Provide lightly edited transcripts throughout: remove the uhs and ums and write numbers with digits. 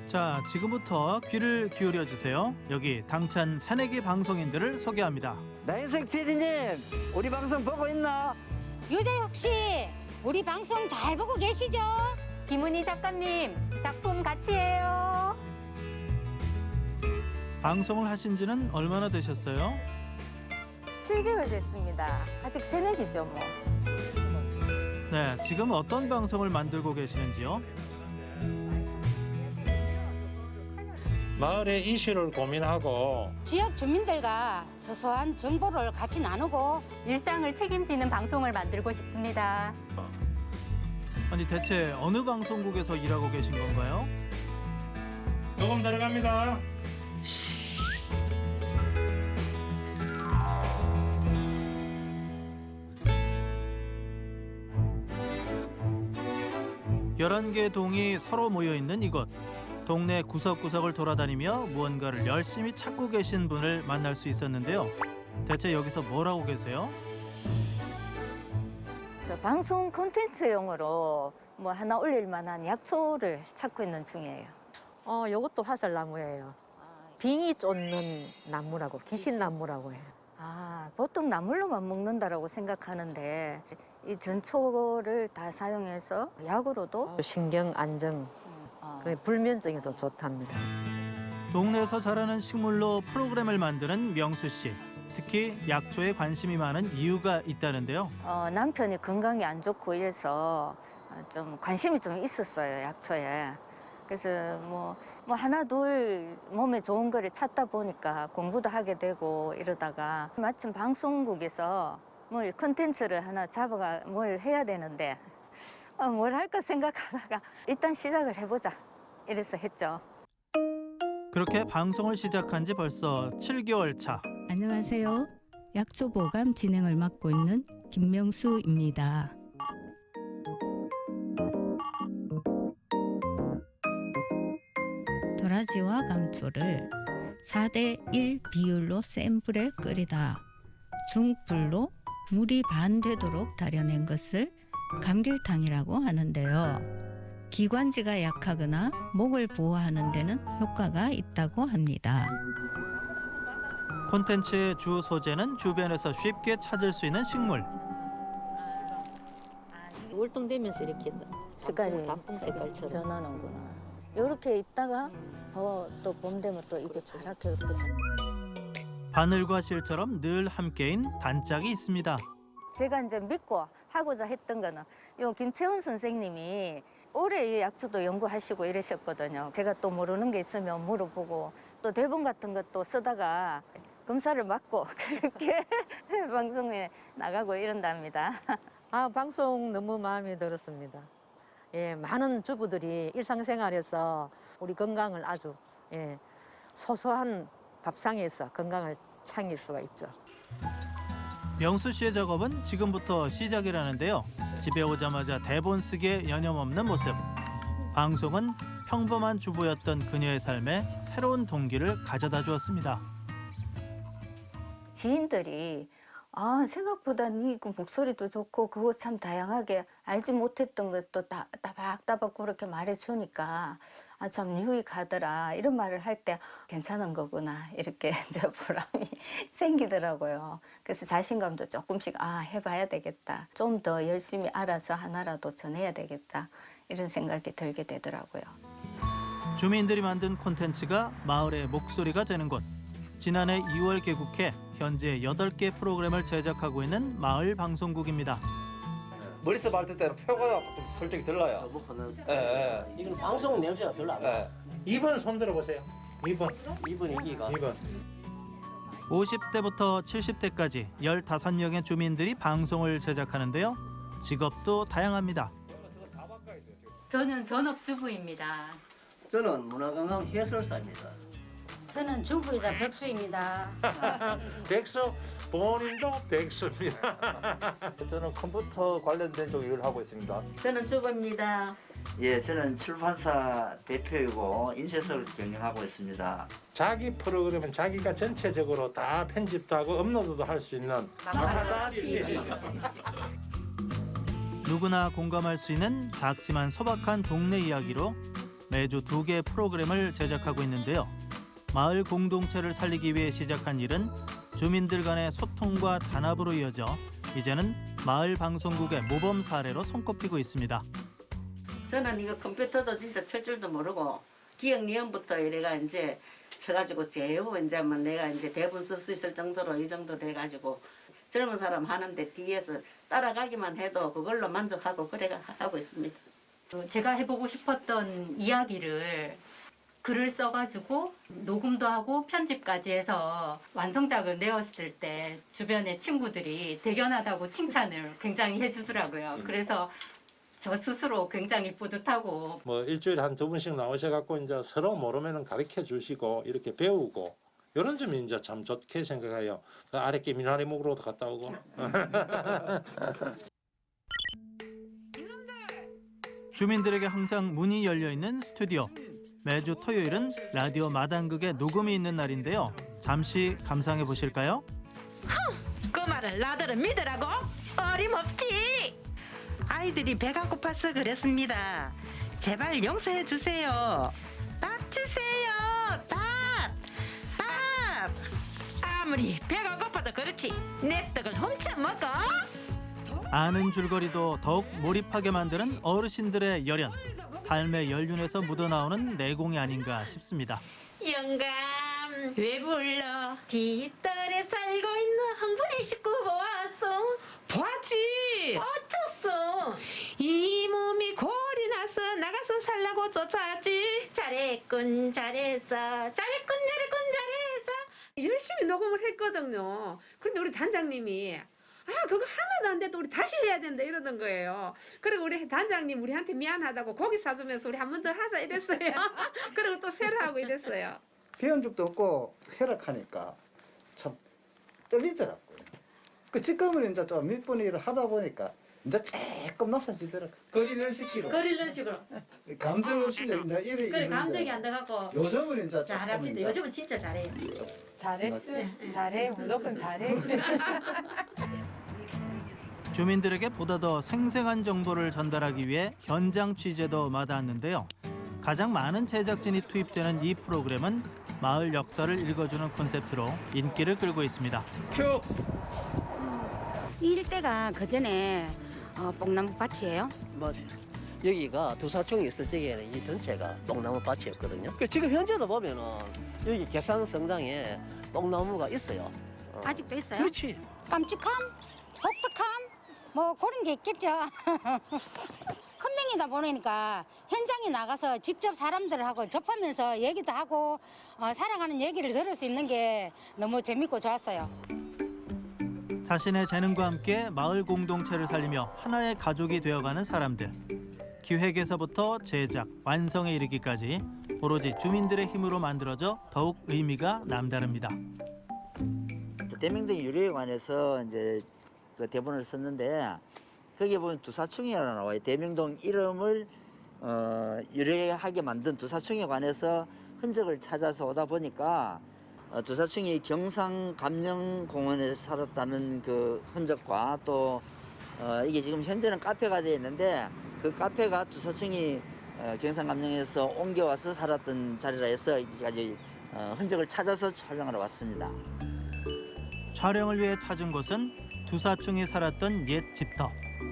자, 지금부터 귀를 기울여 주세요. 여기 당찬 새내기 방송인들을 소개합니다. 나인석 PD님, 우리 방송 보고 있나? 유재석 씨, 우리 방송 잘 보고 계시죠? 김은희 작가님, 작품 같이 해요. 방송을 하신 지는 얼마나 되셨어요? 7개월 됐습니다. 아직 새내기죠, 뭐. 네, 지금 어떤 방송을 만들고 계시는지요? 마을의 이슈를 고민하고 지역 주민들과 소소한 정보를 같이 나누고 일상을 책임지는 방송을 만들고 싶습니다. 아니 대체 어느 방송국에서 일하고 계신 건가요? 녹음 들어갑니다. 열한 개 동이 서로 모여 있는 이곳. 동네 구석구석을 돌아다니며 무언가를 열심히 찾고 계신 분을 만날 수 있었는데요. 대체 여기서 뭘 하고 계세요? 저 방송 콘텐츠용으로 뭐 하나 올릴 만한 약초를 찾고 있는 중이에요. 요것도 화살나무예요. 빙이 쫓는 나무라고, 귀신나무라고 해요. 보통 나물로만 먹는다라고 생각하는데 이 전초를 다 사용해서 약으로도 신경 안정, 불면증에도 좋답니다. 동네에서 자라는 식물로 프로그램을 만드는 명수 씨. 특히 약초에 관심이 많은 이유가 있다는데요. 남편이 건강이 안 좋고 이래서 좀 관심이 좀 있었어요, 약초에. 그래서 뭐 하나 둘 몸에 좋은 거를 찾다 보니까 공부도 하게 되고 이러다가 마침 방송국에서 뭘 컨텐츠를 하나 잡아가 뭘 해야 되는데 뭘 할까 생각하다가 일단 시작을 해보자 이래서 했죠. 그렇게 방송을 시작한 지 벌써 7개월 차. 안녕하세요. 약초 보감 진행을 맡고 있는 김명수입니다. 도라지와 감초를 4:1 비율로 센 불에 끓이다 중불로 물이 반 되도록 달여낸 것을 감길탕이라고 하는데요. 기관지가 약하거나 목을 보호하는 데는 효과가 있다고 합니다. 콘텐츠의 주 소재는 주변에서 쉽게 찾을 수 있는 식물. 월동되면서 이렇게 색깔이 단풍 색깔처럼. 변하는구나. 이렇게 있다가 또 봄 되면 또 입이 파랗게 이렇게. 바늘과 실처럼 늘 함께인 단짝이 있습니다. 제가 이제 믿고 하고자 했던 거는 요 김채원 선생님이 올해 이 약초도 연구하시고 이러셨거든요. 제가 또 모르는 게 있으면 물어보고 또 대본 같은 것도 쓰다가 검사를 맡고 그렇게 방송에 나가고 이런답니다. 방송 너무 마음에 들었습니다. 예, 많은 주부들이 일상생활에서 우리 건강을 아주 소소한 밥상에서 건강을 챙길 수가 있죠. 명수 씨의 작업은 지금부터 시작이라는데요. 집에 오자마자 대본 쓰기에 여념없는 모습. 방송은 평범한 주부였던 그녀의 삶에 새로운 동기를 가져다 주었습니다. 지인들이 생각보다 네 그 목소리도 좋고 그거 참 다양하게 알지 못했던 것도 따박따박 그렇게 말해주니까 참 유익하더라 이런 말을 할 때 괜찮은 거구나 이렇게 이제 보람이 생기더라고요. 그래서 자신감도 조금씩 해봐야 되겠다. 좀 더 열심히 알아서 하나라도 전해야 되겠다 이런 생각이 들게 되더라고요. 주민들이 만든 콘텐츠가 마을의 목소리가 되는 곳. 지난해 2월 개국해 현재 8개 프로그램을 제작하고 있는 마을 방송국입니다. 머리서 밟을 때는 표가 좀 솔직히 들러요. 너무 흔한 스타일. 이건 방송 냄새가 별로 안 나요. 2번 손 들어보세요. 2번. 2번 이기가. 2번. 50대부터 70대까지 15명의 주민들이 방송을 제작하는데요. 직업도 다양합니다. 저는 전업주부입니다. 저는 문화관광 해설사입니다. 저는 주부이자 백수입니다. 백수, 본인도 백수입니다. 저는 컴퓨터 관련된 쪽 일을 하고 있습니다. 저는 주부입니다. 예, 저는 출판사 대표이고 인쇄소를 경영하고 있습니다. 자기 프로그램은 자기가 전체적으로 다 편집도 하고 업로드도 할 수 있는 누구나 공감할 수 있는 작지만 소박한 동네 이야기로 매주 2개의 프로그램을 제작하고 있는데요. 마을 공동체를 살리기 위해 시작한 일은 주민들 간의 소통과 단합으로 이어져 이제는 마을 방송국의 모범 사례로 손꼽히고 있습니다. 저는 이거 컴퓨터도 진짜 칠 줄도 모르고 기억 니은부터 이래가 이제 쳐가지고 제우 이제 뭐 내가 이제 대본 쓸 수 있을 정도로 이 정도 돼가지고 젊은 사람 하는데 뒤에서 따라가기만 해도 그걸로 만족하고 그래 하고 있습니다. 제가 해보고 싶었던 이야기를 글을 써가지고 녹음도 하고 편집까지 해서 완성작을 내었을 때 주변의 친구들이 대견하다고 칭찬을 굉장히 해주더라고요. 그래서 저 스스로 굉장히 뿌듯하고 뭐 일주일에 한 2번씩 나오셔갖고 이제 서로 모르면은 가르쳐 주시고 이렇게 배우고 이런 점이 이제 참 좋게 생각해요. 그 아랫게 미나리 목으로도 갔다 오고. 주민들에게 항상 문이 열려 있는 스튜디오. 매주 토요일은 라디오 마당극의 녹음이 있는 날인데요. 잠시 감상해 보실까요? 그 말을 나들은 믿으라고? 어림없지. 아이들이 배가 고파서 그랬습니다. 제발 용서해 주세요. 밥 주세요. 밥. 아무리 배가 고파도 그렇지 내 떡을 훔쳐 먹어? 아는 줄거리도 더욱 몰입하게 만드는 어르신들의 열연. 삶의 연륜에서 묻어나오는 내공이 아닌가 싶습니다. 영감 왜 불러? 뒷뜰에 살고 있는 한 분의 식구 보았어? 보았지. 어쩌어? 이 몸이 골이 나서 나가서 살라고 쫓아왔지. 잘했군 잘했어. 열심히 녹음을 했거든요. 그런데 우리 단장님이 그거 하나도 안 돼도 우리 다시 해야 된다 이러던 거예요. 그리고 우리 단장님 우리한테 미안하다고 고기 사주면서 우리 한 번 더 하자 이랬어요. 그리고 또 새로 하고 이랬어요. 배운 적도 없고 해락하니까 참 떨리더라고요. 그 지금은 이제 좀 몇 번 일을 하다 보니까 이제 조금 나서지더라고요. 거리를 시키러. 거리를 식으로. 감정 없이 이제 일이 그래 감정이 안 돼갖고. 요즘은 이제 잘합니다. 요즘은 진짜 잘해요. 잘했어. 잘해. 무조건 잘해. 주민들에게 보다 더 생생한 정보를 전달하기 위해 현장 취재도 마다했는데요. 가장 많은 제작진이 투입되는 이 프로그램은 마을 역사를 읽어주는 콘셉트로 인기를 끌고 있습니다. 큐! 이 일대가 그전에 뽕나무 밭이에요? 맞아요. 여기가 두사총이 있을 적에는 이 전체가 뽕나무 밭이었거든요. 지금 현재도 보면은 여기 계산성당에 뽕나무가 있어요. 아직도 있어요? 그렇지. 깜찍함? 독특함? 뭐 그런 게 있겠죠. 큰 명이다 보니까 현장에 나가서 직접 사람들하고 접하면서 얘기도 하고 살아가는 얘기를 들을 수 있는 게 너무 재밌고 좋았어요. 자신의 재능과 함께 마을 공동체를 살리며 하나의 가족이 되어가는 사람들. 기획에서부터 제작, 완성에 이르기까지 오로지 주민들의 힘으로 만들어져 더욱 의미가 남다릅니다. 대명동 유래에 관해서 이제 그 대본을 썼는데 거기에 보면 두사충이라고 나와요. 대명동 이름을 유래하게 만든 두사충에 관해서 흔적을 찾아서 오다 보니까 두사충이 경상감령공원에서 살았다는 그 흔적과 또 이게 지금 현재는 카페가 되어 있는데 그 카페가 두사충이 경상감령에서 옮겨와서 살았던 자리라 해서 여기까지 흔적을 찾아서 촬영하러 왔습니다. 촬영을 위해 찾은 곳은 두사충이 살았던 옛 집터.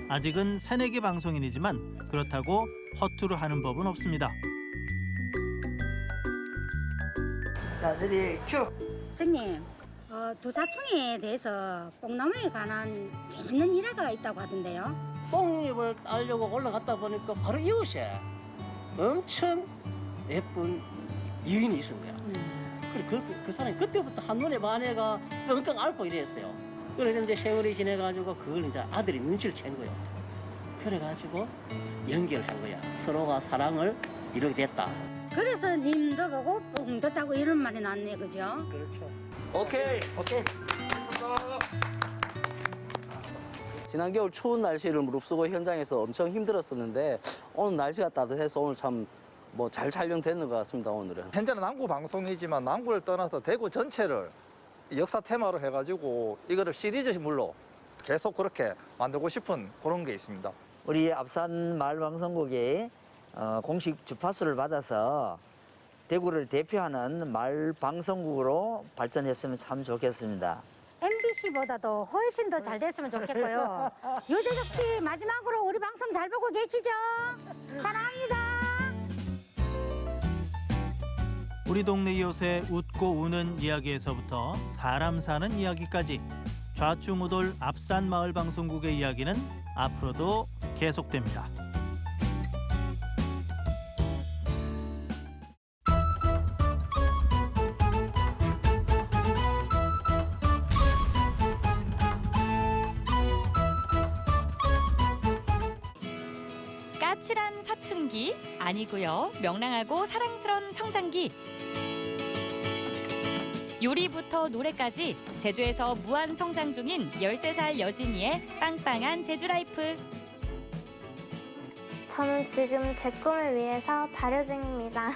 아직은 새내기 방송인이지만 그렇다고 허투루 하는 법은 없습니다. 자, 레디 큐! 선생님, 두사충에 대해서 뽕나무에 관한 재밌는 일화가 있다고 하던데요. 뽕잎을 따려고 올라갔다 보니까 바로 이웃에 엄청 예쁜 여인이 있은 거야. 그래 그 사람이 그때부터 한눈에 반해가 엉엉 앓고 이랬어요. 그래서 이제 세월이 지내가지고 그걸 이제 아들이 눈치를 챈 거예요. 그래가지고 연결한 거야. 서로가 사랑을 이루게 됐다. 그래서 님도 보고 뽕도 따고 이런 말이 나왔네, 그죠? 그렇죠. 오케이. 지난 겨울 추운 날씨를 무릅쓰고 현장에서 엄청 힘들었었는데 오늘 날씨가 따뜻해서 오늘 참 뭐 잘 촬영되는 것 같습니다. 오늘은. 현재는 남구 방송이지만 남구를 떠나서 대구 전체를 역사 테마로 해가지고 이거를 시리즈물로 계속 그렇게 만들고 싶은 그런 게 있습니다. 우리 앞산 마을방송국이 공식 주파수를 받아서 대구를 대표하는 마을 방송국으로 발전했으면 참 좋겠습니다. MBC보다도 훨씬 더 잘 됐으면 좋겠고요. 유재석 씨 마지막으로 우리 방송 잘 보고 계시죠? 사랑합니다. 우리 동네 이웃의 웃고 우는 이야기에서부터 사람 사는 이야기까지 좌충우돌 앞산 마을 방송국의 이야기는 앞으로도 계속됩니다. 까칠한 사춘기 아니고요. 명랑하고 사랑스러운 성장기. 요리부터 노래까지 제주에서 무한 성장 중인 13살 여진이의 빵빵한 제주 라이프. 저는 지금 제 꿈을 위해서 발효 중입니다.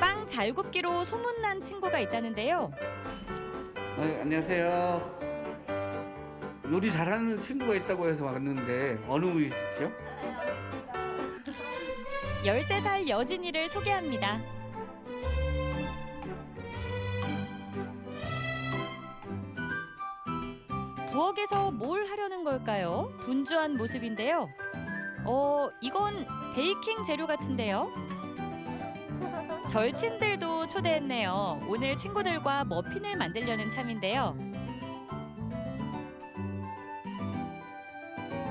빵 잘 굽기로 소문난 친구가 있다는데요. 안녕하세요. 요리 잘하는 친구가 있다고 해서 왔는데 어느 분이시죠? 13살 여진이를 소개합니다. 부엌에서 뭘 하려는 걸까요? 분주한 모습인데요. 이건 베이킹 재료 같은데요. 절친들도 초대했네요. 오늘 친구들과 머핀을 만들려는 참인데요.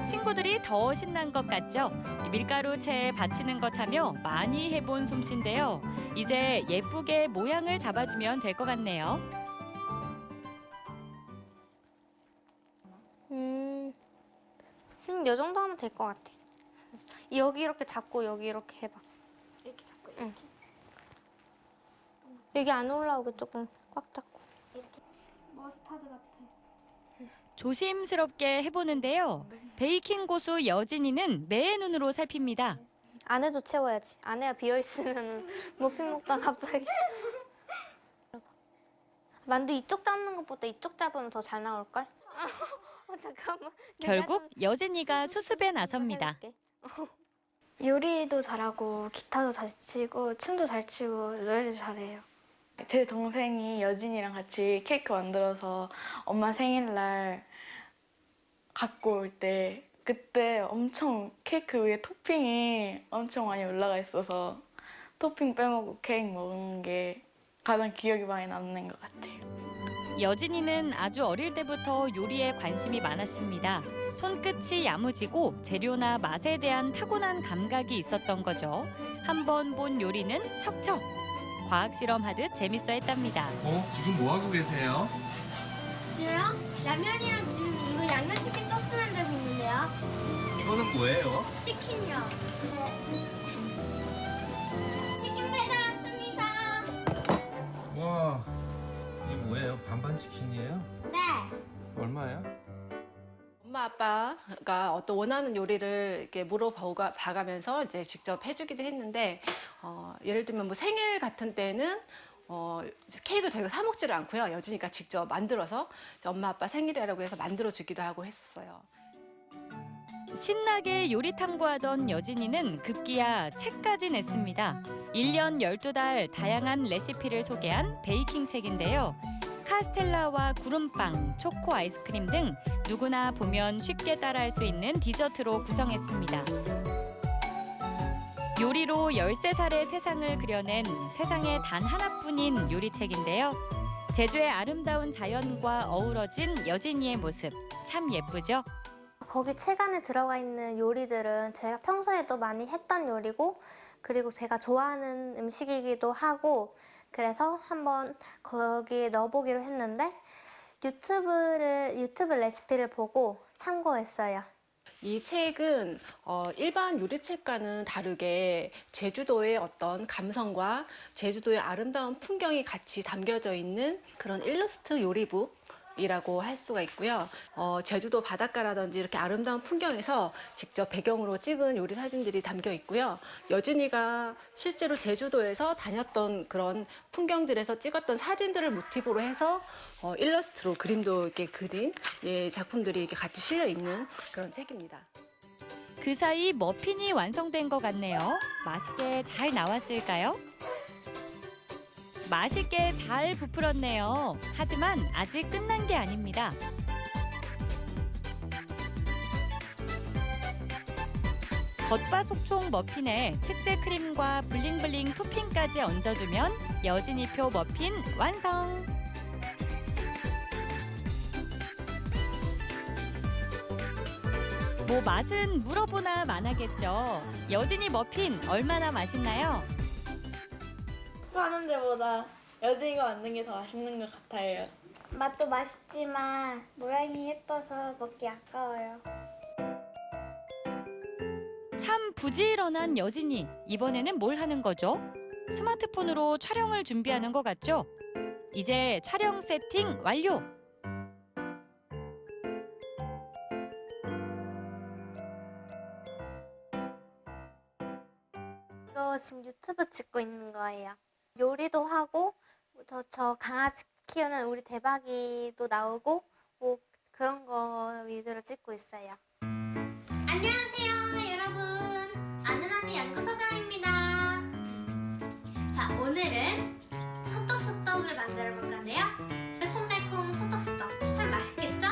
친구들이 더 신난 것 같죠? 밀가루 채에 받치는 것 하며 많이 해본 솜씨인데요. 이제 예쁘게 모양을 잡아주면 될 것 같네요. 이 정도 하면 될 것 같아. 여기 이렇게 잡고 여기 이렇게 해봐. 이렇게 잡고 이렇게? 응. 여기 안 올라오게 조금 꽉 잡고. 이렇게. 머스타드 같아. 조심스럽게 해보는데요. 베이킹 고수 여진이는 매의 눈으로 살핍니다. 안에도 채워야지. 안에가 비어있으면 머핀 먹다가 갑자기. 만두 이쪽 잡는 것보다 이쪽 잡으면 더 잘 나올걸? 잠깐만. 결국 여진이가 수습에 나섭니다. 요리도 잘하고 기타도 잘 치고 춤도 잘 추고 노래도 잘해요. 제 동생이 여진이랑 같이 케이크 만들어서 엄마 생일날 갖고 올 때 그때 엄청 케이크 위에 토핑이 엄청 많이 올라가 있어서 토핑 빼먹고 케이크 먹은 게 가장 기억이 많이 남는 것 같아요. 여진이는 아주 어릴 때부터 요리에 관심이 많았습니다. 손끝이 야무지고 재료나 맛에 대한 타고난 감각이 있었던 거죠. 한 번 본 요리는 척척. 과학 실험하듯 재밌어 했답니다. 지금 뭐 하고 계세요? 지금 라면이랑 지금 이거 양념치킨 소스 만들고 있는데요. 이거는 뭐예요? 치킨이요. 치킨 배달 왔습니다. 와, 이게 뭐예요? 반반 치킨이에요? 네. 얼마예요? 엄마 아빠가 어떤 원하는 요리를 이렇게 물어봐가면서 이제 직접 해주기도 했는데 예를 들면 뭐 생일 같은 때는 케이크 저희가 사 먹지를 않고요. 여진이가 직접 만들어서 엄마 아빠 생일이라고 해서 만들어 주기도 하고 했었어요. 신나게 요리 탐구하던 여진이는 급기야 책까지 냈습니다. 1년 12달 다양한 레시피를 소개한 베이킹 책인데요. 카스텔라와 구름빵, 초코 아이스크림 등 누구나 보면 쉽게 따라할 수 있는 디저트로 구성했습니다. 요리로 13살의 세상을 그려낸 세상에 단 하나뿐인 요리책인데요. 제주의 아름다운 자연과 어우러진 여진이의 모습 참 예쁘죠? 거기 책 안에 들어가 있는 요리들은 제가 평소에도 많이 했던 요리고 그리고 제가 좋아하는 음식이기도 하고 그래서 한번 거기에 넣어보기로 했는데 유튜브 레시피를 보고 참고했어요. 이 책은 일반 요리책과는 다르게 제주도의 어떤 감성과 제주도의 아름다운 풍경이 같이 담겨져 있는 그런 일러스트 요리북 이라고 할 수가 있고요. 제주도 바닷가라든지 이렇게 아름다운 풍경에서 직접 배경으로 찍은 요리 사진들이 담겨 있고요. 여진이가 실제로 제주도에서 다녔던 그런 풍경들에서 찍었던 사진들을 모티브로 해서 일러스트로 그림도 이렇게 그린 작품들이 이렇게 같이 실려 있는 그런 책입니다. 그 사이 머핀이 완성된 것 같네요. 맛있게 잘 나왔을까요? 맛있게 잘 부풀었네요. 하지만 아직 끝난 게 아닙니다. 겉바속촉 머핀에 특제 크림과 블링블링 토핑까지 얹어주면 여진이표 머핀 완성! 뭐 맛은 물어보나 마나겠죠. 여진이 머핀 얼마나 맛있나요? 하는 데보다 여진이가 만든 게 더 맛있는 것 같아요. 맛도 맛있지만 모양이 예뻐서 먹기 아까워요. 참 부지런한 여진이. 이번에는 뭘 하는 거죠? 스마트폰으로 촬영을 준비하는 것 같죠? 이제 촬영 세팅 완료! 이거 지금 유튜브 찍고 있는 거예요. 요리도 하고 저 강아지 키우는 우리 대박이도 나오고 뭐 그런 거 위주로 찍고 있어요. 안녕하세요 여러분. 아는 언니 연구소장입니다. 자 오늘은 소떡소떡을 만들어 볼 건데요. 새콤달콤 소떡소떡 참 맛있겠죠?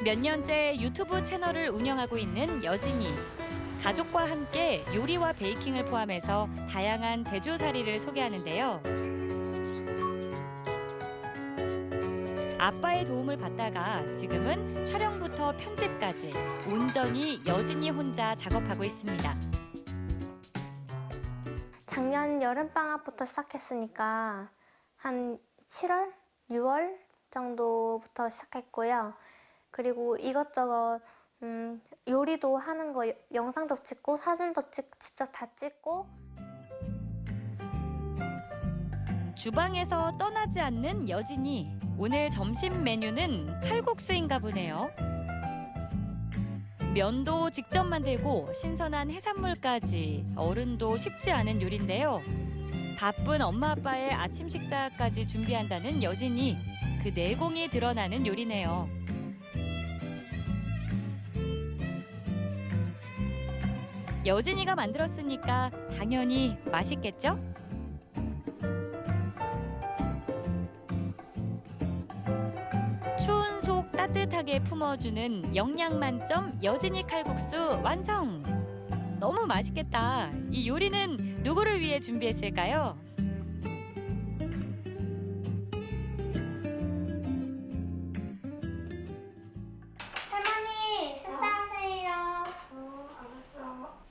몇 년째 유튜브 채널을 운영하고 있는 여진이. 가족과 함께 요리와 베이킹을 포함해서 다양한 제주살이를 소개하는데요. 아빠의 도움을 받다가 지금은 촬영부터 편집까지 온전히 여진이 혼자 작업하고 있습니다. 작년 여름방학부터 시작했으니까 한 7월, 6월 정도부터 시작했고요. 그리고 이것저것 요리도 하는 거 영상도 찍고 사진도 직접 다 찍고. 주방에서 떠나지 않는 여진이. 오늘 점심 메뉴는 칼국수인가 보네요. 면도 직접 만들고 신선한 해산물까지 어른도 쉽지 않은 요리인데요. 바쁜 엄마 아빠의 아침 식사까지 준비한다는 여진이. 그 내공이 드러나는 요리네요. 여진이가 만들었으니까 당연히 맛있겠죠? 추운 속 따뜻하게 품어주는 영양 만점 여진이 칼국수 완성! 너무 맛있겠다. 이 요리는 누구를 위해 준비했을까요? 할머니 식사하세요.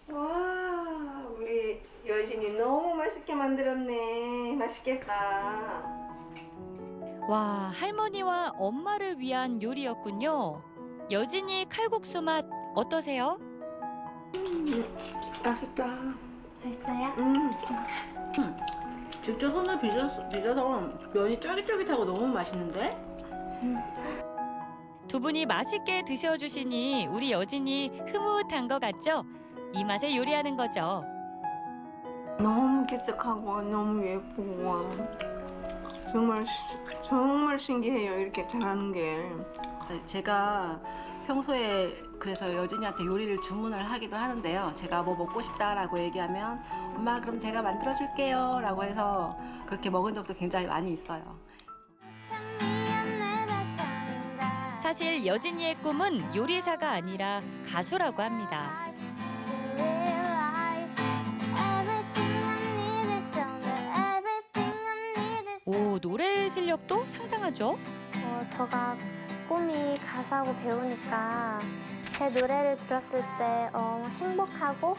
와, 우리 여진이 너무 맛있게 만들었네. 맛있겠다. 와, 할머니와 엄마를 위한 요리였군요. 여진이 칼국수 맛 어떠세요? 맛있다. 맛있어요? 직접 손을 빚어서 면이 쫄깃쫄깃하고 너무 맛있는데? 두 분이 맛있게 드셔주시니 우리 여진이 흐뭇한 것 같죠? 이 맛에 요리하는 거죠. 너무 기특하고 너무 예쁘고 정말 신기해요. 이렇게 잘하는 게. 제가 평소에 그래서 여진이한테 요리를 주문을 하기도 하는데요. 제가 뭐 먹고 싶다라고 얘기하면 엄마 그럼 제가 만들어줄게요 라고 해서 그렇게 먹은 적도 굉장히 많이 있어요. 사실 여진이의 꿈은 요리사가 아니라 가수라고 합니다. 오, 노래 실력도 상당하죠? 제가 꿈이 가수하고 배우니까 제 노래를 들었을 때 행복하고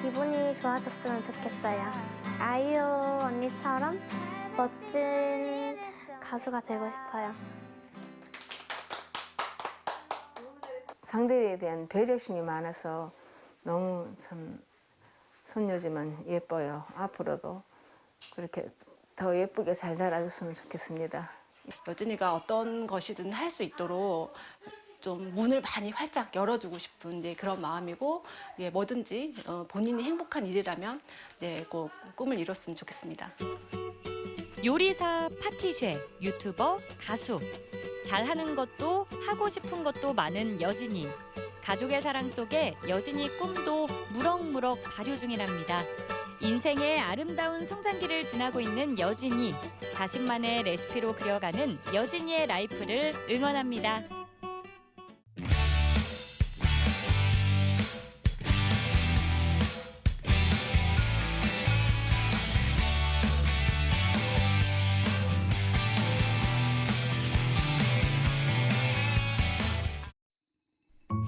기분이 좋아졌으면 좋겠어요. 아이유 언니처럼 멋진 가수가 되고 싶어요. 상대에 대한 배려심이 많아서 너무 참 손녀지만 예뻐요. 앞으로도 그렇게 더 예쁘게 잘 자라줬으면 좋겠습니다. 여진이가 어떤 것이든 할 수 있도록 좀 문을 많이 활짝 열어주고 싶은 그런 마음이고, 뭐든지 본인이 행복한 일이라면 꼭 꿈을 이뤘으면 좋겠습니다. 요리사, 파티쉐, 유튜버, 가수. 잘하는 것도 하고 싶은 것도 많은 여진이. 가족의 사랑 속에 여진이 꿈도 무럭무럭 발효 중이랍니다. 인생의 아름다운 성장기를 지나고 있는 여진이. 자신만의 레시피로 그려가는 여진이의 라이프를 응원합니다.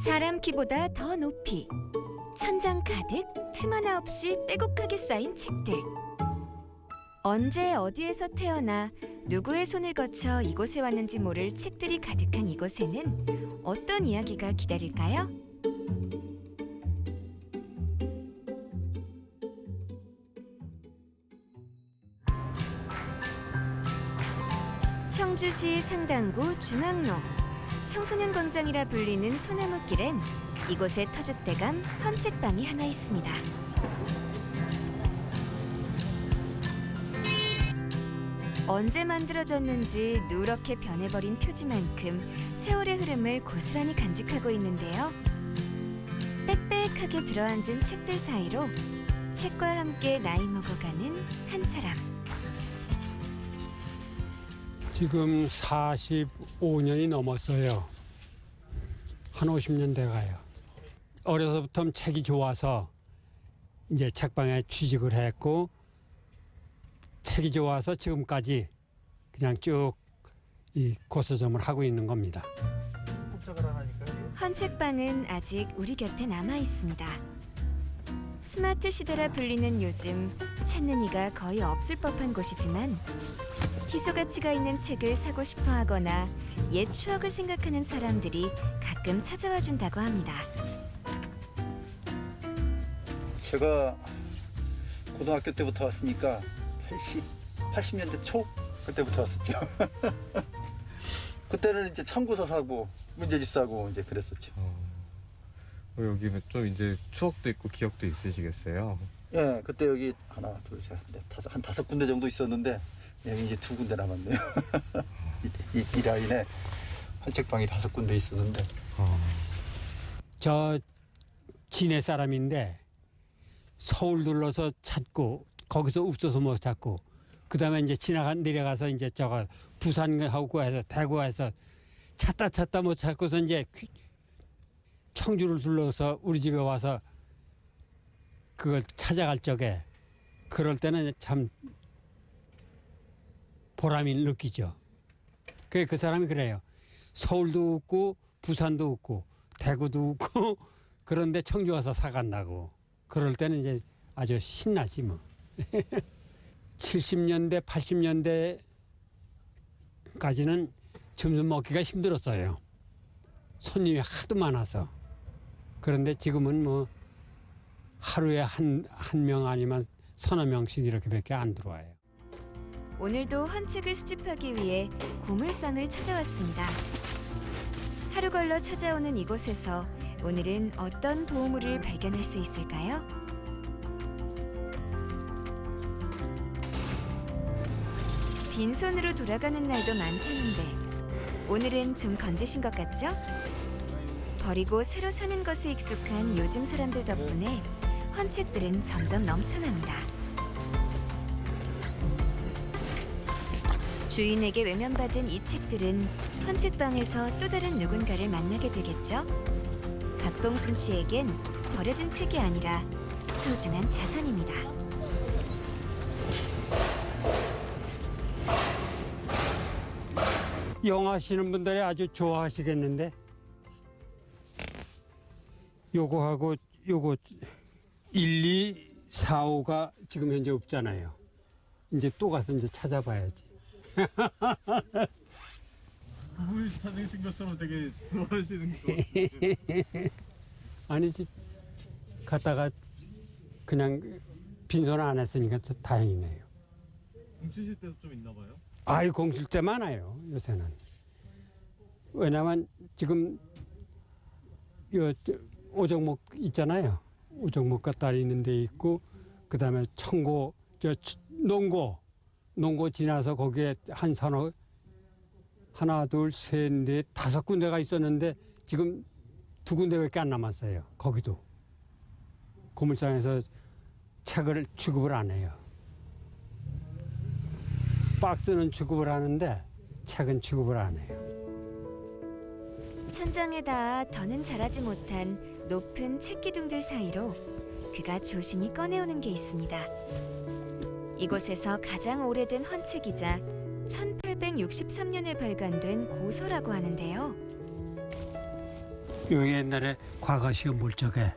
사람 키보다 더 높이, 천장 가득 틈 하나 없이 빼곡하게 쌓인 책들. 언제 어디에서 태어나 누구의 손을 거쳐 이곳에 왔는지 모를 책들이 가득한 이곳에는 어떤 이야기가 기다릴까요? 청주시 상당구 중앙로. 청소년 광장이라 불리는 소나무길엔 이곳에 터줏대감 헌책방이 하나 있습니다. 언제 만들어졌는지 누렇게 변해버린 표지만큼 세월의 흐름을 고스란히 간직하고 있는데요. 빽빽하게 들어앉은 책들 사이로 책과 함께 나이 먹어가는 한 사람. 지금 45년이 넘었어요. 한 50년 돼가요. 어려서부터 책이 좋아서 이제 책방에 취직을 했고, 책이 좋아서 지금까지 그냥 쭉 이 고서점을 하고 있는 겁니다. 헌책방은 아직 우리 곁에 남아 있습니다. 스마트 시대라 불리는 요즘 찾는 이가 거의 없을 법한 곳이지만 희소 가치가 있는 책을 사고 싶어 하거나 옛 추억을 생각하는 사람들이 가끔 찾아와 준다고 합니다. 제가 고등학교 때부터 왔으니까 80년대 초 그때부터 왔었죠. 그때는 이제 참고서 사고 문제집 사고 이제 그랬었죠. 여기 좀 이제 추억도 있고 기억도 있으시겠어요? 예, 그때 여기 하나, 둘, 셋, 넷, 다섯, 한 5군데 정도 있었는데 여기 이제 2군데 남았네요. 이 라인에 헌책방이 5군데 있었는데. 저 진해 사람인데 서울 둘러서 찾고 거기서 없어서 못 찾고, 그다음에 이제 내려가서 이제 저거 부산하고 해서 대구에서 찾다 못 찾고서 이제 청주를 둘러서 우리 집에 와서 그걸 찾아갈 적에, 그럴 때는 참 보람이 느끼죠. 그 사람이 그래요. 서울도 없고 부산도 없고 대구도 없고 그런데 청주 와서 사간다고. 그럴 때는 이제 아주 신나지 뭐. 70년대, 80년대까지는 점점 먹기가 힘들었어요. 손님이 하도 많아서. 그런데 지금은 뭐 하루에 한 명 아니면 서너 명씩 이렇게밖에 안 들어와요. 오늘도 헌책을 수집하기 위해 고물상을 찾아왔습니다. 하루 걸러 찾아오는 이곳에서 오늘은 어떤 보물을 발견할 수 있을까요? 빈손으로 돌아가는 날도 많다는데 오늘은 좀 건지신 것 같죠? 버리고 새로 사는 것에 익숙한 요즘 사람들 덕분에 헌책들은 점점 넘쳐납니다. 주인에게 외면받은 이 책들은 헌책방에서 또 다른 누군가를 만나게 되겠죠? 박봉순 씨에겐 버려진 책이 아니라 소중한 자산입니다. 영화 하시는 분들이 아주 좋아하시겠는데, 요거하고 요거 1, 2, 4, 5가 지금 현재 없잖아요. 이제 또 가서 이제 찾아봐야지. 물 찾으신 것처럼 되게 좋아하시는 것 같아요. 아니지, 갔다가 그냥 빈손 안 했으니까 다행이네요. 훔치실 때도 좀 있나 봐요? 아이 공실대 많아요 요새는. 왜냐면 지금 요 오정목 있잖아요. 오정목 같다리 있는 데 있고 그다음에 청고 농고 지나서 거기에 한 산호 하나 둘 셋 넷 다섯 군데가 있었는데 지금 2군데밖에 안 남았어요. 거기도 고물상에서 책을 취급을 안 해요. 박스는 취급을 하는데 책은 취급을 안 해요. 천장에 닿아 더는 자라지 못한 높은 책기둥들 사이로 그가 조심히 꺼내오는 게 있습니다. 이곳에서 가장 오래된 헌책이자 1863년에 발간된 고서라고 하는데요. 요 옛날에 과거 시험 볼 적에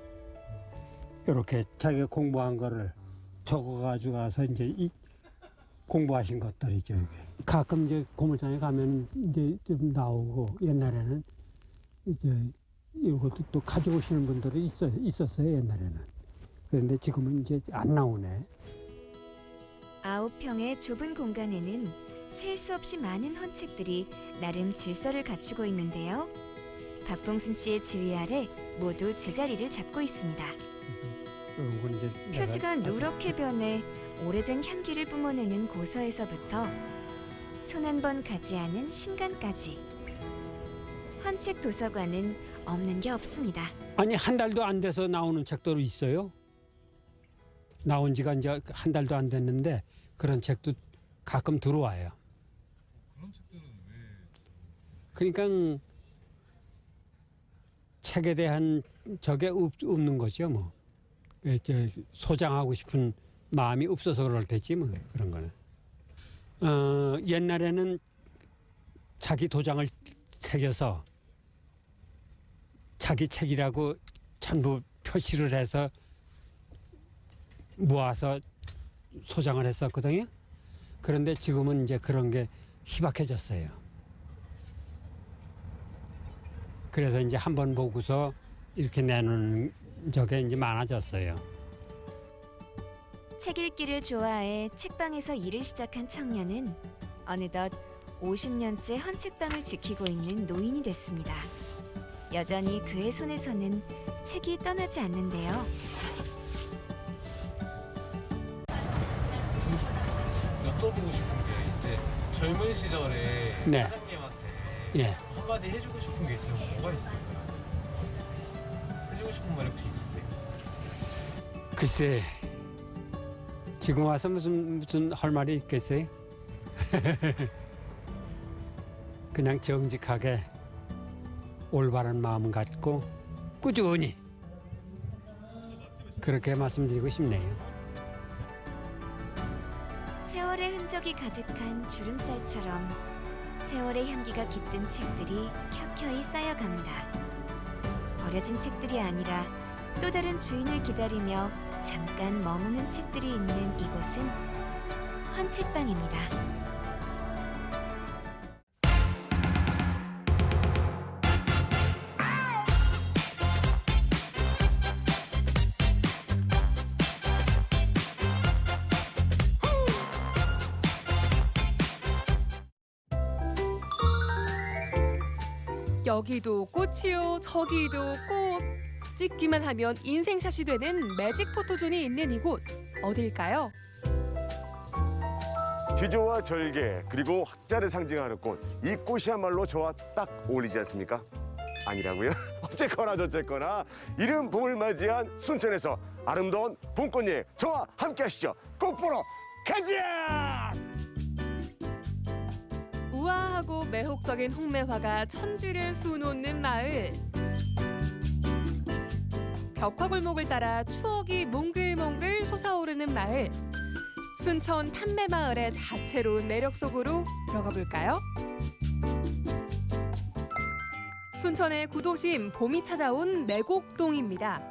이렇게 자기가 공부한 거를 적어가지고 가서 이제 공부하신 것들이죠. 이게. 가끔 이제 고물장에 가면 이제 좀 나오고 옛날에는 이제 이것도 또 가져오시는 분들이 있었어요 옛날에는. 그런데 지금은 이제 안 나오네. 9평의 좁은 공간에는 셀 수 없이 많은 헌책들이 나름 질서를 갖추고 있는데요. 박봉순 씨의 지휘 아래 모두 제자리를 잡고 있습니다. 이런 건 이제 표지가 누렇게 변해 오래된 향기를 뿜어내는 고서에서부터 손 한 번 가지 않은 신간까지 헌책 도서관은 없는 게 없습니다. 아니 한 달도 안 돼서 나오는 책도 있어요. 나온 지가 이제 한 달도 안 됐는데 그런 책도 가끔 들어와요. 그런 책들은 왜? 그러니까 책에 대한 저게 없는 거죠 뭐. 소장하고 싶은 마음이 없어서 그럴 테지 뭐 그런 거는. 옛날에는 자기 도장을 새겨서 자기 책이라고 전부 표시를 해서 모아서 소장을 했었거든요. 그런데 지금은 이제 그런 게 희박해졌어요. 그래서 이제 한번 보고서 이렇게 내놓는 적이 이제 많아졌어요. 책 읽기를 좋아해 책방에서 일을 시작한 청년은 어느덧 50년째 헌책방을 지키고 있는 노인이 됐습니다. 여전히 그의 손에서는 책이 떠나지 않는데요. 여쭤보고 싶은 게 이제 젊은 시절에 네. 사장님한테 예. 한마디 해주고 싶은 게 있으면 뭐가 있을까요? 해주고 싶은 말 혹시 있으세요? 글쎄 지금 와서 무슨 할 말이 있겠어요? 그냥 정직하게 올바른 마음 갖고 꾸준히 그렇게 말씀드리고 싶네요. 세월의 흔적이 가득한 주름살처럼 세월의 향기가 깃든 책들이 켜켜이 쌓여갑니다. 버려진 책들이 아니라 또 다른 주인을 기다리며 잠깐 머무는 책들이 있는 이곳은 헌책방입니다. 여기도 꽃이요, 저기도 꽃. 찍기만 하면 인생샷이 되는 매직 포토존이 있는 이곳 어딜까요? 지조와 절개 그리고 학자를 상징하는 꽃, 이 꽃이야말로 저와 딱 어울리지 않습니까? 아니라고요? 어쨌거나 저쨌거나 이른 봄을 맞이한 순천에서 아름다운 봄꽃 여행 저와 함께 하시죠. 꽃 보러 가자! 우아하고 매혹적인 홍매화가 천지를 수놓는 마을. 벽화골목을 따라 추억이 몽글몽글 솟아오르는 마을. 순천 탐매마을의 다채로운 매력 속으로 들어가 볼까요? 순천의 구도심 봄이 찾아온 매곡동입니다.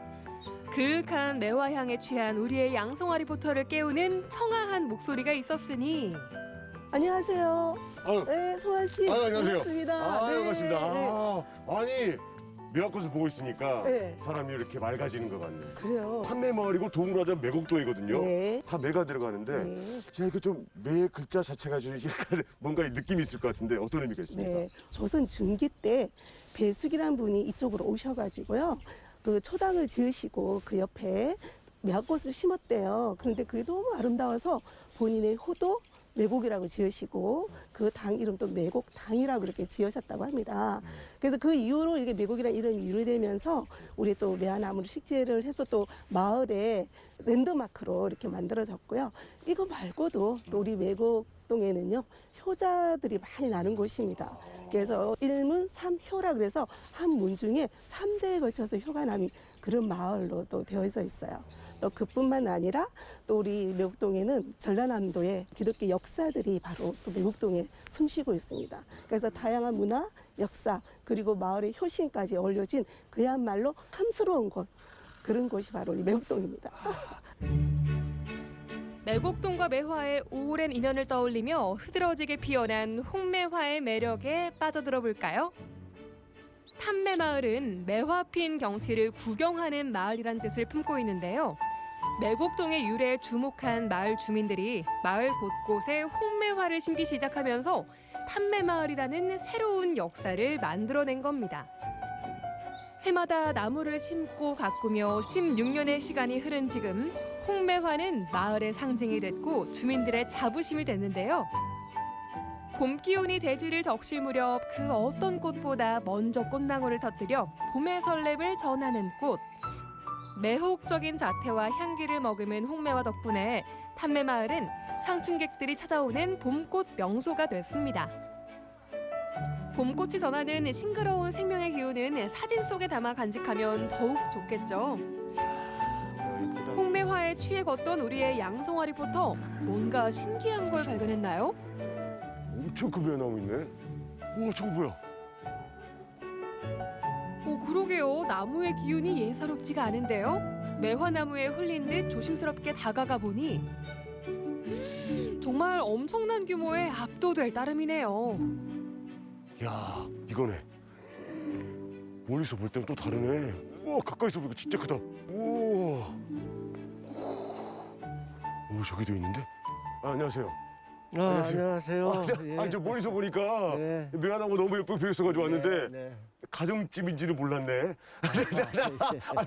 그윽한 매화향에 취한 우리의 양송아 리포터를 깨우는 청아한 목소리가 있었으니 안녕하세요. 네, 송아 씨. 안녕하세요. 반갑습니다. 아, 네. 반갑습니다. 네. 아니 매화꽃을 보고 있으니까 네. 사람이 이렇게 맑아지는 것 같네. 그래요. 판매마을이고 동물하자면 매곡동이거든요. 네. 다 매가 들어가는데 제가 이거 좀 매 글자 자체가 좀 약간 뭔가 느낌이 있을 것 같은데 어떤 의미가 있습니까? 네. 조선 중기 때 배숙이라는 분이 이쪽으로 오셔가지고요. 그 초당을 지으시고 그 옆에 매화꽃을 심었대요. 그런데 그게 너무 아름다워서 본인의 호도 매곡이라고 지으시고 그 당 이름도 매곡당이라고 그렇게 지으셨다고 합니다. 그래서 그 이후로 이게 매곡이라는 이름이 유래되면서 우리 또 매화나무를 식재를 해서 또 마을에 랜드마크로 이렇게 만들어졌고요. 이거 말고도 또 우리 매곡동에는요 효자들이 많이 나는 곳입니다. 그래서 일문 삼효라 그래서 한 문 중에 3대에 걸쳐서 효가 나는 그런 마을로 또 되어져 있어요. 또 그뿐만 아니라 또 우리 매곡동에는 전라남도의 기독교 역사들이 바로 또 매곡동에 숨쉬고 있습니다. 그래서 다양한 문화, 역사 그리고 마을의 효신까지 어울려진 그야말로 탐스러운 곳, 그런 곳이 바로 우리 매곡동입니다. 매곡동과 매화의 오랜 인연을 떠올리며 흐드러지게 피어난 홍매화의 매력에 빠져들어 볼까요? 탐매마을은 매화 핀 경치를 구경하는 마을이란 뜻을 품고 있는데요. 매곡동의 유래에 주목한 마을 주민들이 마을 곳곳에 홍매화를 심기 시작하면서 탐매마을이라는 새로운 역사를 만들어낸 겁니다. 해마다 나무를 심고 가꾸며 16년의 시간이 흐른 지금 홍매화는 마을의 상징이 됐고 주민들의 자부심이 됐는데요. 봄 기온이 대지를 적실 무렵 그 어떤 꽃보다 먼저 꽃망울을 터뜨려 봄의 설렘을 전하는 꽃. 매혹적인 자태와 향기를 머금은 홍매화 덕분에 탐매마을은 상춘객들이 찾아오는 봄꽃 명소가 됐습니다. 봄꽃이 전하는 싱그러운 생명의 기운은 사진 속에 담아 간직하면 더욱 좋겠죠. 홍매화에 취해 걷던 우리의 양성화 리포터, 뭔가 신기한 걸 발견했나요? 엄청 큰 매화나무 있네. 우와, 저거 뭐야? 그러게요. 나무의 기운이 예사롭지가 않은데요. 매화나무에 홀린 듯 조심스럽게 다가가 보니 정말 엄청난 규모의 압도될 따름이네요. 야, 이거네. 멀리서 볼 때는 또 다르네. 우와, 가까이서 보니까 진짜 크다. 우와. 오, 저기도 있는데? 아, 안녕하세요. 안녕하세요. 예. 저 멀리서 보니까 매화나무 너무 예쁘게 피었어가지고 왔는데 가정집인지는 몰랐네.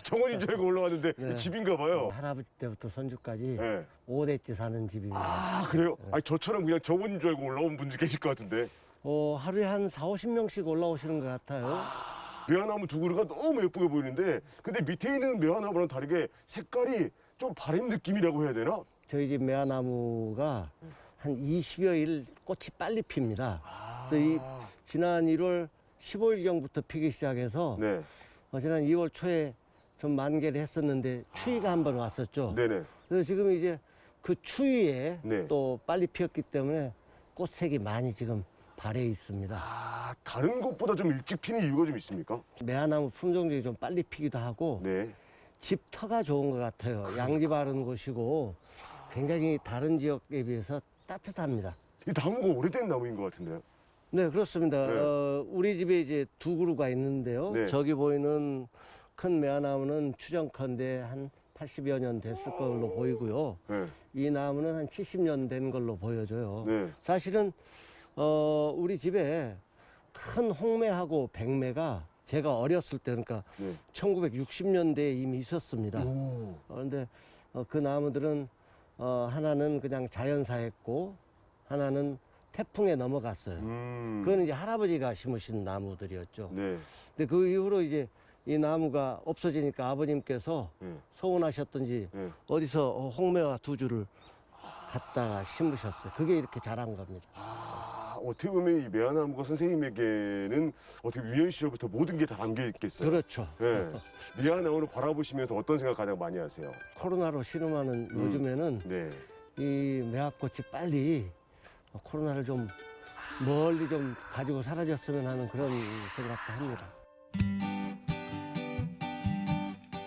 정원인 줄 알고 올라왔는데 집인가 봐요. 할아버지 때부터 손주까지 5대째 사는 집입니다. 아, 그래요? 저처럼 그냥 정원인 줄 알고 올라온 분들 계실 것 같은데. 하루에 한 40~50명씩 올라오시는 것 같아요. 매화나무 두 그루가 너무 예쁘게 보이는데 근데 밑에 있는 매화나무랑 다르게 색깔이 좀 바랜 느낌이라고 해야 되나? 저희 집 매화나무가 한 20여일 꽃이 빨리 핍니다. 그래서 지난 1월 15일경부터 피기 시작해서 지난 2월 초에 좀 만개를 했었는데 추위가 한번 왔었죠. 그래서 지금 이제 그 추위에 또 빨리 피었기 때문에 꽃색이 많이 지금 발해 있습니다. 다른 곳보다 좀 일찍 피는 이유가 좀 있습니까? 매화나무 품종들이 좀 빨리 피기도 하고 집터가 좋은 것 같아요. 양지 바른 곳이고 굉장히 다른 지역에 비해서 따뜻합니다. 이 나무가 오래된 나무인 것 같은데요? 네, 그렇습니다. 우리 집에 이제 두 그루가 있는데요. 저기 보이는 큰 매화나무는 추정컨대 한 80여 년 됐을 걸로 보이고요. 이 나무는 한 70년 된 걸로 보여져요. 사실은 우리 집에 큰 홍매하고 백매가 제가 어렸을 때 그러니까 1960년대에 이미 있었습니다. 그런데 그 나무들은 하나는 그냥 자연사했고 하나는 태풍에 넘어갔어요. 그건 이제 할아버지가 심으신 나무들이었죠. 근데 그 이후로 이제 이 나무가 없어지니까 아버님께서 서운하셨던지 어디서 홍매화 두 줄을 갖다가 심으셨어요. 그게 이렇게 자란 겁니다. 어떻게 보면 이 매화나무가 선생님에게는 어떻게 유년 시절부터 모든 게 다 담겨 있겠어요. 그렇죠. 매화나무를 바라보시면서 어떤 생각 가장 많이 하세요? 코로나로 신음하는 요즘에는 이 매화꽃이 빨리 코로나를 좀 멀리 좀 가지고 사라졌으면 하는 그런 생각도 합니다.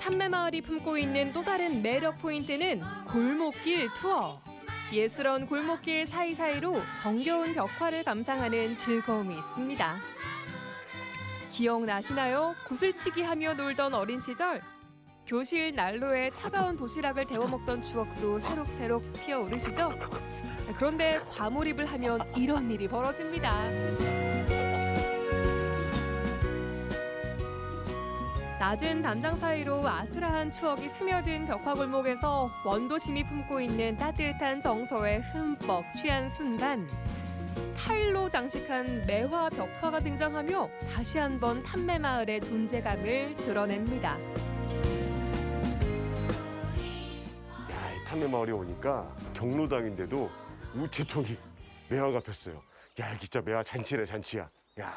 탐매마을이 품고 있는 또 다른 매력 포인트는 골목길 투어. 예스러운 골목길 사이사이로 정겨운 벽화를 감상하는 즐거움이 있습니다. 기억나시나요? 구슬치기 하며 놀던 어린 시절. 교실 난로에 차가운 도시락을 데워 먹던 추억도 새록새록 피어오르시죠? 그런데 과몰입을 하면 이런 일이 벌어집니다. 낮은 담장 사이로 아슬한 추억이 스며든 벽화골목에서 원도심이 품고 있는 따뜻한 정서에 흠뻑 취한 순간 타일로 장식한 매화 벽화가 등장하며 다시 한번 탐매마을의 존재감을 드러냅니다. 탐매마을에 오니까 경로당인데도 우체통이 매화가 폈어요. 야, 진짜 매화 잔치네, 잔치야. 야.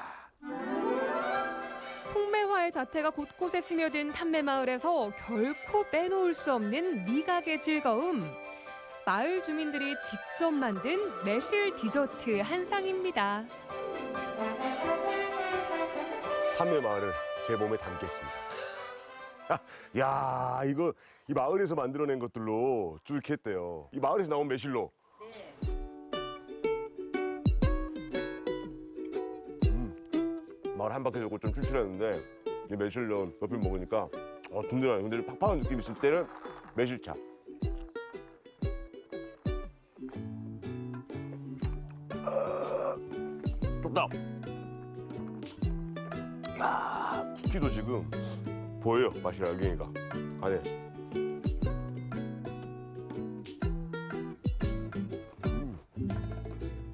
홍매화의 자태가 곳곳에 스며든 탐매마을에서 결코 빼놓을 수 없는 미각의 즐거움. 마을 주민들이 직접 만든 매실 디저트 한 상입니다. 탐매마을을 제 몸에 담겠습니다. 야, 이거 이 마을에서 만들어낸 것들로 쭉 이렇게 했대요. 이 마을에서 나온 매실로. 마을 한 바퀴 돌고 좀 출출했는데 이 매실로 옆을 먹으니까 든든하네. 근데 팍팍한 느낌 있을 때는 매실차. 좁다. 야, 쿠키도 지금 보여요. 맛이 알갱이가 안에.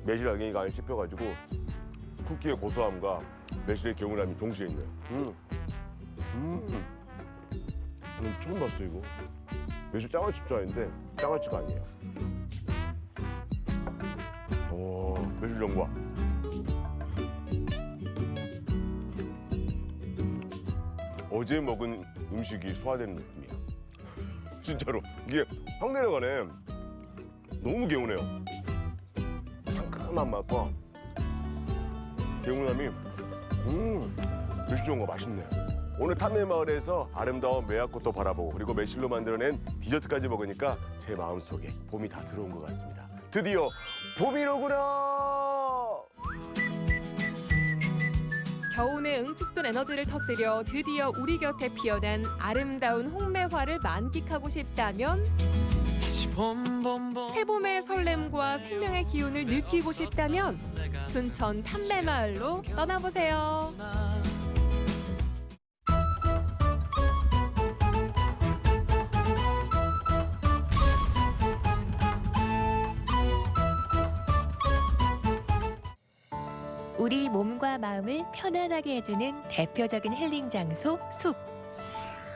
매실 알갱이가 안에 씹혀가지고 쿠키의 고소함과 매실의 개운함이 동시에 있네요. 처음 봤어 이거. 매실 장아찌 줄 알았는데 장아찌가 아니에요. 오, 매실 전과. 어제 먹은 음식이 소화되는 느낌이야. 진짜로 이게 확 내려가네. 너무 개운해요. 상큼한 맛과 개운함이 매실 전과 맛있네요. 오늘 탐매마을에서 아름다운 매화꽃도 바라보고 그리고 매실로 만들어낸 디저트까지 먹으니까 제 마음속에 봄이 다 들어온 것 같습니다. 드디어 봄이로구나. 겨우내 응축된 에너지를 터뜨려 드디어 우리 곁에 피어난 아름다운 홍매화를 만끽하고 싶다면 새봄의 설렘과 생명의 기운을 느끼고 싶다면 순천 탐매마을로 떠나보세요. 우리 몸과 마음을 편안하게 해주는 대표적인 힐링 장소 숲.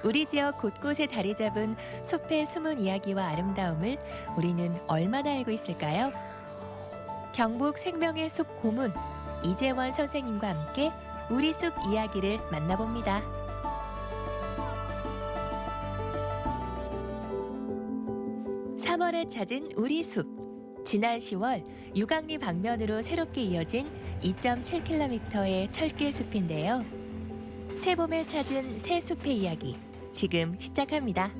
우리 지역 곳곳에 자리 잡은 숲의 숨은 이야기와 아름다움을 우리는 얼마나 알고 있을까요? 경북 생명의 숲 고문 이재원 선생님과 함께 우리 숲 이야기를 만나봅니다. (3월에) 찾은 우리 숲. 지난 10월 유강리 방면으로 새롭게 이어진 2.7km의 철길 숲인데요. 새봄에 찾은 새 숲의 이야기 지금 시작합니다.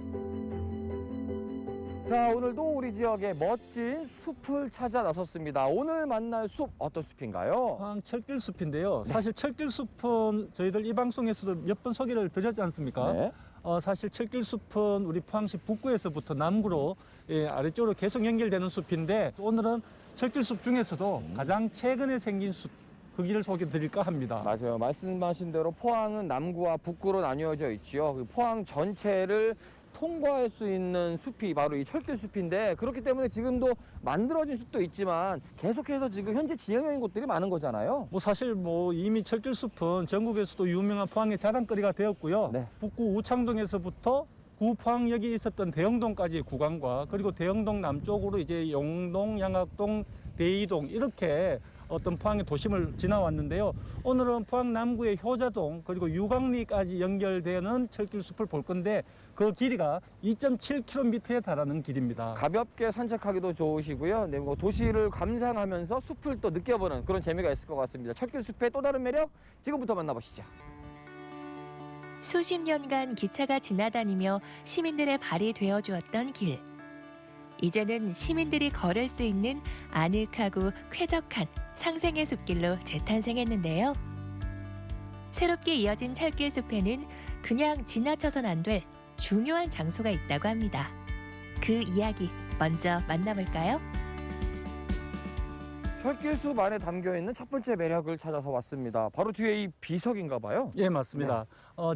자, 오늘도 우리 지역의 멋진 숲을 찾아 나섰습니다. 오늘 만날 숲 어떤 숲인가요? 포항 철길 숲인데요. 네. 사실 철길 숲은 저희들 이 방송에서도 몇 번 소개를 드렸지 않습니까? 네. 사실 철길 숲은 우리 포항시 북구에서부터 남구로 아래쪽으로 계속 연결되는 숲인데 오늘은 철길 숲 중에서도 가장 최근에 생긴 숲, 그 길을 소개해 드릴까 합니다. 맞아요. 말씀하신 대로 포항은 남구와 북구로 나뉘어져 있죠. 그 포항 전체를 통과할 수 있는 숲이 바로 이 철길 숲인데 그렇기 때문에 지금도 만들어진 숲도 있지만 계속해서 지금 현재 진행형인 곳들이 많은 거잖아요. 사실 이미 철길 숲은 전국에서도 유명한 포항의 자랑거리가 되었고요. 네. 북구 우창동에서부터 구포항역이 있었던 대영동까지의 구간과 그리고 대영동 남쪽으로 이제 용동, 양학동, 대이동 이렇게 어떤 포항의 도심을 지나왔는데요. 오늘은 포항 남구의 효자동 그리고 유강리까지 연결되는 철길 숲을 볼 건데 그 길이가 2.7km에 달하는 길입니다. 가볍게 산책하기도 좋으시고요. 네, 도시를 감상하면서 숲을 또 느껴보는 그런 재미가 있을 것 같습니다. 철길 숲의 또 다른 매력 지금부터 만나보시죠. 수십 년간 기차가 지나다니며 시민들의 발이 되어주었던 길. 이제는 시민들이 걸을 수 있는 아늑하고 쾌적한 상생의 숲길로 재탄생했는데요. 새롭게 이어진 철길 숲에는 그냥 지나쳐선 안 될 중요한 장소가 있다고 합니다. 그 이야기 먼저 만나볼까요? 철길숲 안에 담겨있는 첫 번째 매력을 찾아서 왔습니다. 바로 뒤에 이 비석인가 봐요? 예, 맞습니다.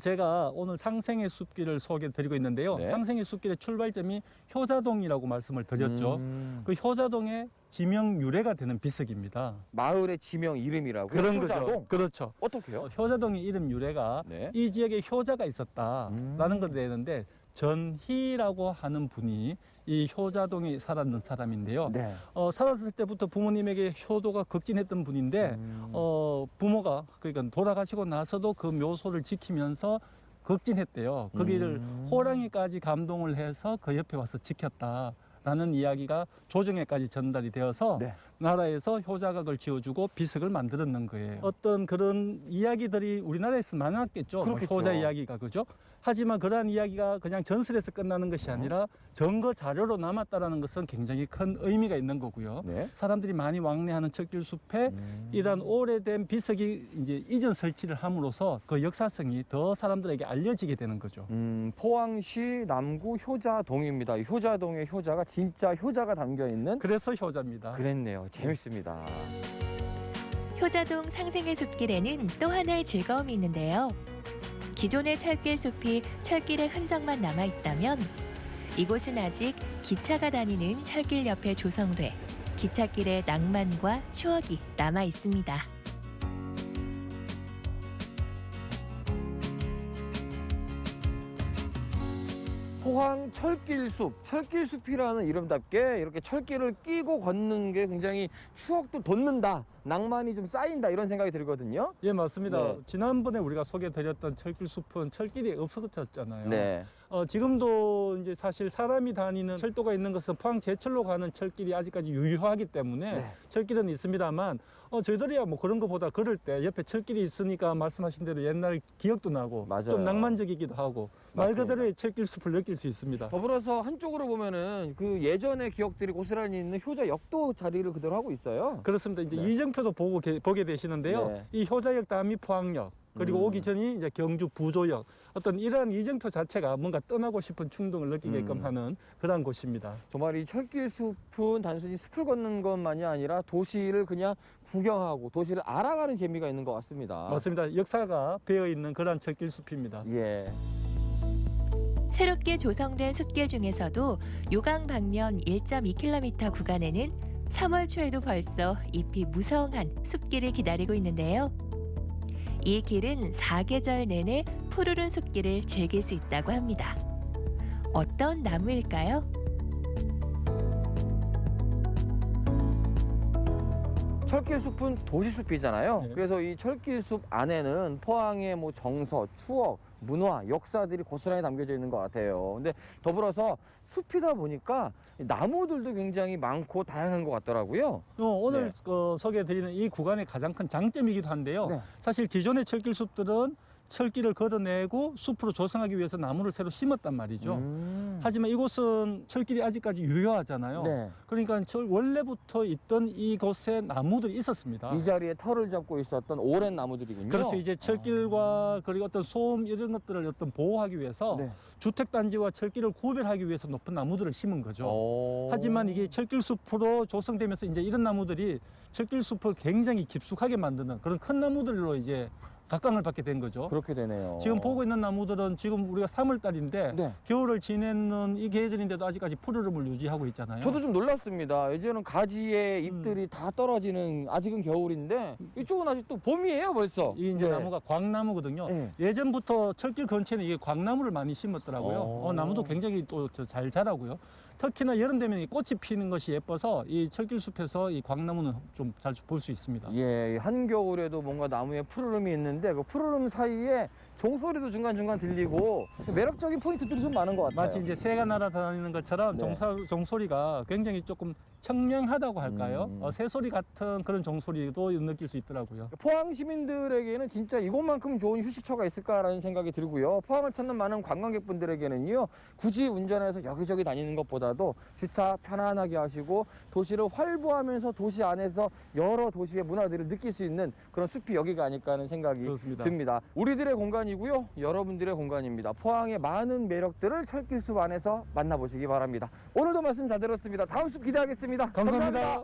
제가 오늘 상생의 숲길을 소개드리고 있는데요. 네. 상생의 숲길의 출발점이 효자동이라고 말씀을 드렸죠. 그 효자동의 지명 유래가 되는 비석입니다. 마을의 지명 이름이라고요? 그런 효자동? 거죠. 그렇죠. 어떻게요? 효자동의 이름 유래가 이 지역에 효자가 있었다라는 걸 내는데 전희라고 하는 분이 이 효자동에 살았던 사람인데요. 살았을 때부터 부모님에게 효도가 극진했던 분인데 부모가 그러니까 돌아가시고 나서도 그 묘소를 지키면서 극진했대요. 거기를 호랑이까지 감동을 해서 그 옆에 와서 지켰다라는 이야기가 조정에까지 전달이 되어서 나라에서 효자각을 지어주고 비석을 만들었는 거예요. 어떤 그런 이야기들이 우리나라에서 많았겠죠. 그렇겠죠. 효자 이야기가 그죠? 하지만 그러한 이야기가 그냥 전설에서 끝나는 것이 아니라 증거 자료로 남았다라는 것은 굉장히 큰 의미가 있는 거고요. 사람들이 많이 왕래하는 철길숲에 이러한 오래된 비석이 이제 이전 설치를 함으로써 그 역사성이 더 사람들에게 알려지게 되는 거죠. 포항시 남구 효자동입니다. 이 효자동의 효자가 진짜 효자가 담겨 있는. 그래서 효자입니다. 그랬네요. 재밌습니다. 효자동 상생의 숲길에는 또 하나의 즐거움이 있는데요. 기존의 철길 숲이 철길의 흔적만 남아 있다면 이곳은 아직 기차가 다니는 철길 옆에 조성돼 기찻길의 낭만과 추억이 남아 있습니다. 포항 철길숲, 철길숲이라는 이름답게 이렇게 철길을 끼고 걷는 게 굉장히 추억도 돋는다, 낭만이 좀 쌓인다 이런 생각이 들거든요. 예, 맞습니다. 지난번에 우리가 소개드렸던 철길숲은 철길이 없어졌잖아요. 지금도 이제 사실 사람이 다니는 철도가 있는 것은 포항 제철로 가는 철길이 아직까지 유효하기 때문에 철길은 있습니다만 저희들이야 뭐 그런 것보다 걸을 때 옆에 철길이 있으니까 말씀하신 대로 옛날 기억도 나고 좀 낭만적이기도 하고 말 그대로의 철길숲을 느낄 수 있습니다. 더불어서 한쪽으로 보면은 그 예전의 기억들이 고스란히 있는 효자역도 자리를 그대로 하고 있어요. 그렇습니다. 이제 이정표도 보게 되시는데요. 이 효자역 다음이 포항역, 그리고 오기 전이 이제 경주 부조역, 어떤 이러한 이정표 자체가 뭔가 떠나고 싶은 충동을 느끼게끔 하는 그러한 곳입니다. 정말 이 철길숲은 단순히 숲을 걷는 것만이 아니라 도시를 그냥 구경하고 도시를 알아가는 재미가 있는 것 같습니다. 맞습니다. 역사가 배어 있는 그러한 철길숲입니다. 새롭게 조성된 숲길 중에서도 요강 방면 1.2km 구간에는 3월 초에도 벌써 잎이 무성한 숲길을 기다리고 있는데요. 이 길은 사계절 내내 푸르른 숲길을 즐길 수 있다고 합니다. 어떤 나무일까요? 철길숲은 도시숲이잖아요. 그래서 이 철길숲 안에는 포항의 뭐 정서, 추억, 문화, 역사들이 고스란히 담겨져 있는 것 같아요. 근데 더불어서 숲이다 보니까 나무들도 굉장히 많고 다양한 것 같더라고요. 오늘 소개해드리는 이 구간의 가장 큰 장점이기도 한데요. 사실 기존의 철길숲들은 철길을 걷어내고 숲으로 조성하기 위해서 나무를 새로 심었단 말이죠. 하지만 이곳은 철길이 아직까지 유효하잖아요. 그러니까 원래부터 있던 이곳에 나무들이 있었습니다. 이 자리에 털을 잡고 있었던 오랜 나무들이군요. 그래서 이제 철길과 그리고 어떤 소음 이런 것들을 어떤 보호하기 위해서 주택단지와 철길을 구별하기 위해서 높은 나무들을 심은 거죠. 하지만 이게 철길숲으로 조성되면서 이제 이런 나무들이 철길숲을 굉장히 깊숙하게 만드는 그런 큰 나무들로 이제 각광을 받게 된 거죠. 그렇게 되네요. 지금 보고 있는 나무들은 지금 우리가 3월 달인데 겨울을 지내는 이 계절인데도 아직까지 푸르름을 유지하고 있잖아요. 저도 좀 놀랐습니다. 예전에는 가지의 잎들이 다 떨어지는, 아직은 겨울인데 이쪽은 아직 또 봄이에요 벌써. 이 이제 나무가 광나무거든요. 예전부터 철길 근처에는 이게 광나무를 많이 심었더라고요. 나무도 굉장히 또 잘 자라고요. 특히나 여름 되면 이 꽃이 피는 것이 예뻐서 이 철길숲에서 이 광나무는 좀 잘 볼 수 있습니다. 한겨울에도 뭔가 나무에 푸르름이 있는데 그 푸르름 사이에 종소리도 중간중간 들리고 매력적인 포인트들이 좀 많은 것 같아요. 마치 이제 새가 날아다니는 것처럼 네. 종소리가 굉장히 조금 청명하다고 할까요? 새소리 같은 그런 종소리도 느낄 수 있더라고요. 포항 시민들에게는 진짜 이곳만큼 좋은 휴식처가 있을까라는 생각이 들고요. 포항을 찾는 많은 관광객분들에게는요. 굳이 운전해서 여기저기 다니는 것보다도 주차 편안하게 하시고 도시를 활보하면서 도시 안에서 여러 도시의 문화들을 느낄 수 있는 그런 숲이 여기가 아닐까 하는 생각이 그렇습니다. 듭니다. 우리들의 공간이고요. 여러분들의 공간입니다. 포항의 많은 매력들을 철길숲 안에서 만나보시기 바랍니다. 오늘도 말씀 잘 들었습니다. 다음 숲 기대하겠습니다. 감사합니다.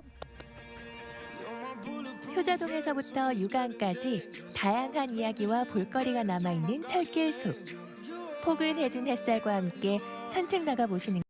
효자동에서부터 유강까지 다양한 이야기와 볼거리가 남아있는 철길숲. 포근해진 햇살과 함께 산책 나가보시는